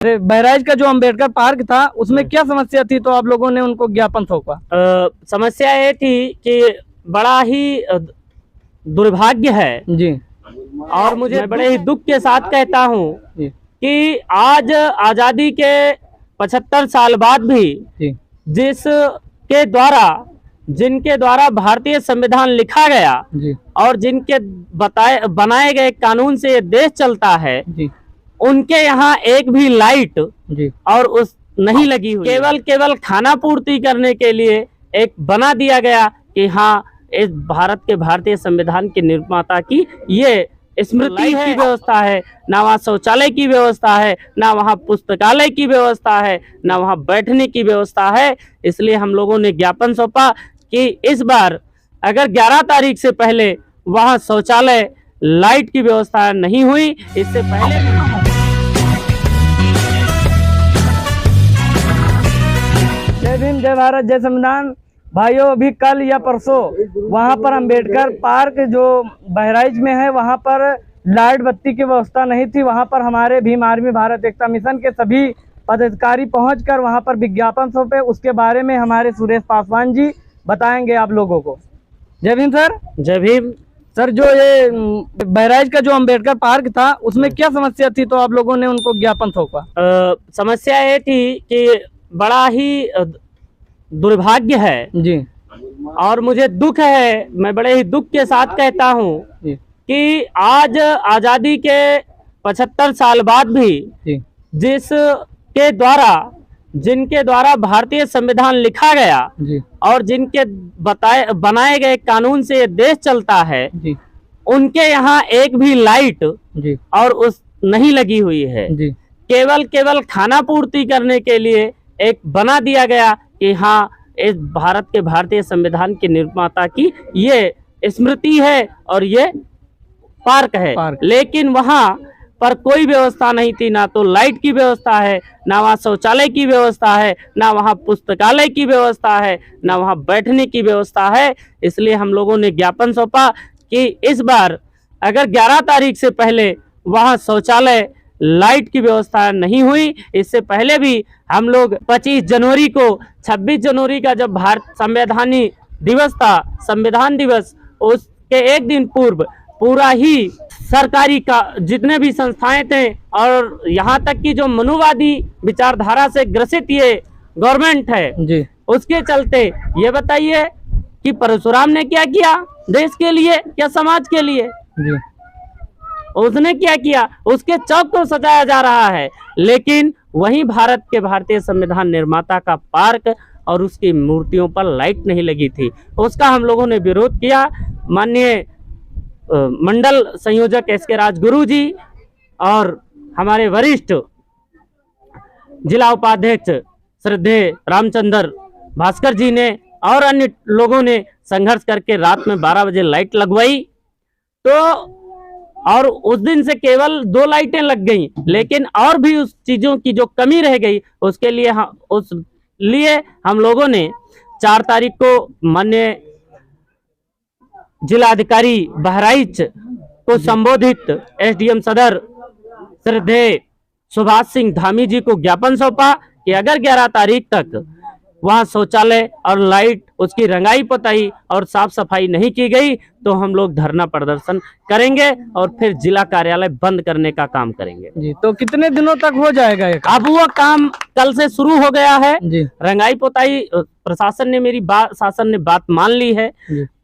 अरे बहराइच का जो अंबेडकर पार्क था उसमें क्या समस्या थी, तो आप लोगों ने उनको ज्ञापन सौंपा? समस्या ये थी कि बड़ा ही दुर्भाग्य है जी। और मुझे बड़े ही दुख के साथ कहता हूँ कि आज आज़ादी के 75 साल बाद भी जिनके द्वारा भारतीय संविधान लिखा गया और जिनके बनाए गए कानून से ये देश चलता है, उनके यहाँ एक भी लाइट और उस नहीं लगी हुई। केवल खाना पूर्ति करने के लिए एक बना दिया गया कि हाँ, इस भारत के भारतीय संविधान के निर्माता की ये स्मृति की व्यवस्था है। ना वहाँ शौचालय की व्यवस्था है, ना वहाँ पुस्तकालय की व्यवस्था है, ना वहाँ बैठने की व्यवस्था है। इसलिए हम लोगों ने ज्ञापन सौंपा कि इस बार अगर 11 तारीख से पहले वहाँ शौचालय लाइट की व्यवस्था नहीं हुई, इससे पहले जय भीम, जय भारत, जय संविधान। भाइयों, अभी कल या परसों वहां पर अंबेडकर पार्क जो बहराइच में है, वहां पर लाइट बत्ती की व्यवस्था नहीं थी। वहां पर हमारे भीम आर्मी भारत एकता मिशन के सभी पदाधिकारी पहुंचकर वहां पर विज्ञापन सौंपे। उसके बारे में हमारे सुरेश पासवान जी बताएंगे आप लोगों को। जय भीम सर। जय भीम सर, जो ये बहराइच का जो अंबेडकर पार्क था उसमें क्या समस्या थी, तो आप लोगों ने उनको ज्ञापन सौंपा? समस्या ये थी कि बड़ा ही दुर्भाग्य है जी और मुझे दुख है, मैं बड़े ही दुख के साथ कहता हूँ कि आज आज़ादी के 75 साल बाद भी जिनके द्वारा भारतीय संविधान लिखा गया और जिनके बनाए गए कानून से ये देश चलता है, उनके यहाँ एक भी लाइट और उस नहीं लगी हुई है। केवल खाना पूर्ति करने के लिए एक बना दिया गया कि हाँ, इस भारत के भारतीय संविधान के निर्माता की ये स्मृति है और ये पार्क है। लेकिन वहाँ पर कोई व्यवस्था नहीं थी, ना तो लाइट की व्यवस्था है, ना वहाँ शौचालय की व्यवस्था है, ना वहाँ पुस्तकालय की व्यवस्था है, ना वहाँ बैठने की व्यवस्था है। इसलिए हम लोगों ने ज्ञापन सौंपा कि इस बार अगर 11 तारीख से पहले वहाँ शौचालय लाइट की व्यवस्था नहीं हुई, इससे पहले भी हम लोग 25 जनवरी को 26 जनवरी का जब भारत संवैधानिक दिवस था, संविधान दिवस, उसके एक दिन पूर्व पूरा ही सरकारी का जितने भी संस्थाएं थे और यहाँ तक कि जो मनुवादी विचारधारा से ग्रसित ये गवर्नमेंट है जी, उसके चलते ये बताइए कि परशुराम ने क्या किया देश के लिए, क्या समाज के लिए जी? उसने क्या किया? उसके चौक को सजाया जा रहा है, लेकिन वहीं भारत के भारतीय संविधान निर्माता का पार्क और उसकी मूर्तियों पर लाइट नहीं लगी थी। उसका हम लोगों ने विरोध किया। माननीय मंडल संयोजक एसके राजगुरु जी और हमारे वरिष्ठ जिला उपाध्यक्ष श्रद्धेय रामचंद्र भास्कर जी ने और अन्य लोगों ने संघर्ष करके रात में 12 बजे लाइट लगवाई। तो और उस दिन से केवल 2 लाइटें लग गई, लेकिन और भी उस चीजों की जो कमी रह गई उसके लिए हम लोगों ने 4 तारीख को माननीय जिलाधिकारी बहराइच को संबोधित एसडीएम सदर श्रद्धेय सुभाष सिंह धामी जी को ज्ञापन सौंपा कि अगर 11 तारीख तक वहां शौचालय और लाइट, उसकी रंगाई पुताई और साफ सफाई नहीं की गई तो हम लोग धरना प्रदर्शन करेंगे और फिर जिला कार्यालय बंद करने का काम करेंगे जी। तो कितने दिनों तक हो जाएगा ये? अब वो काम कल से शुरू हो गया है जी। रंगाई पुताई प्रशासन ने शासन ने बात मान ली है,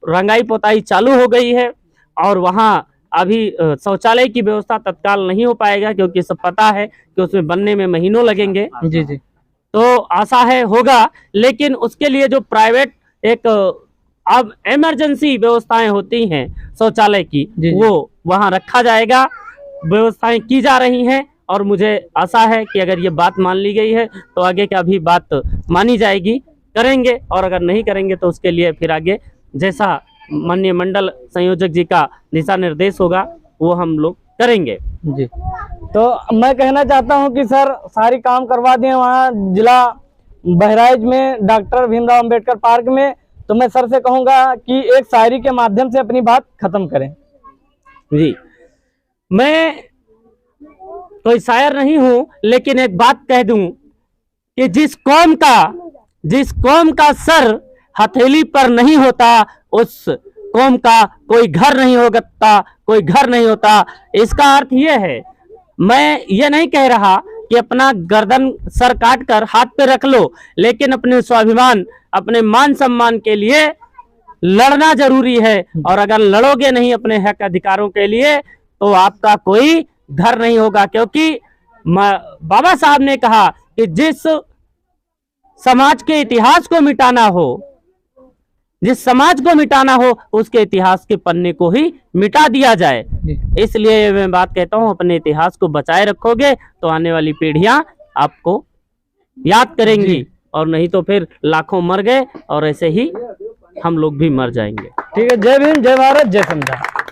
रंगाई पुताई चालू हो गई है और वहाँ अभी शौचालय की व्यवस्था तत्काल नहीं हो पाएगा क्योंकि सब पता है कि उसमें बनने में महीनों लगेंगे जी जी। तो आशा है होगा, लेकिन उसके लिए जो प्राइवेट एक अब इमरजेंसी व्यवस्थाएं होती हैं शौचालय की वो वहां रखा जाएगा, व्यवस्थाएं की जा रही हैं और मुझे आशा है कि अगर ये बात मान ली गई है तो आगे का भी बात मानी जाएगी, करेंगे। और अगर नहीं करेंगे तो उसके लिए फिर आगे जैसा माननीय मंडल संयोजक जी का दिशा निर्देश होगा वो हम लोग करेंगे जी। तो मैं कहना चाहता हूं कि सर सारी काम करवा दिए वहाँ जिला बहराइच में डॉक्टर भीमराव अंबेडकर पार्क में, तो मैं सर से कहूंगा कि एक शायरी के माध्यम से अपनी बात खत्म करें। जी, मैं कोई शायर नहीं हूं, लेकिन एक बात कह दूं कि जिस कौम का सर हथेली पर नहीं होता, उस कौम का कोई घर नहीं होता, कोई घर नहीं होता। इसका अर्थ ये है, मैं ये नहीं कह रहा कि अपना गर्दन सर काट कर हाथ पे रख लो, लेकिन अपने स्वाभिमान, अपने मान सम्मान के लिए लड़ना जरूरी है। और अगर लड़ोगे नहीं अपने हक अधिकारों के लिए, तो आपका कोई घर नहीं होगा। क्योंकि बाबा साहब ने कहा कि जिस समाज के इतिहास को मिटाना हो, जिस समाज को मिटाना हो, उसके इतिहास के पन्ने को ही मिटा दिया जाए। इसलिए मैं बात कहता हूं, अपने इतिहास को बचाए रखोगे तो आने वाली पीढ़ियां आपको याद करेंगी, और नहीं तो फिर लाखों मर गए और ऐसे ही हम लोग भी मर जाएंगे। ठीक है, जय भीम, जय भारत, जय संविधान।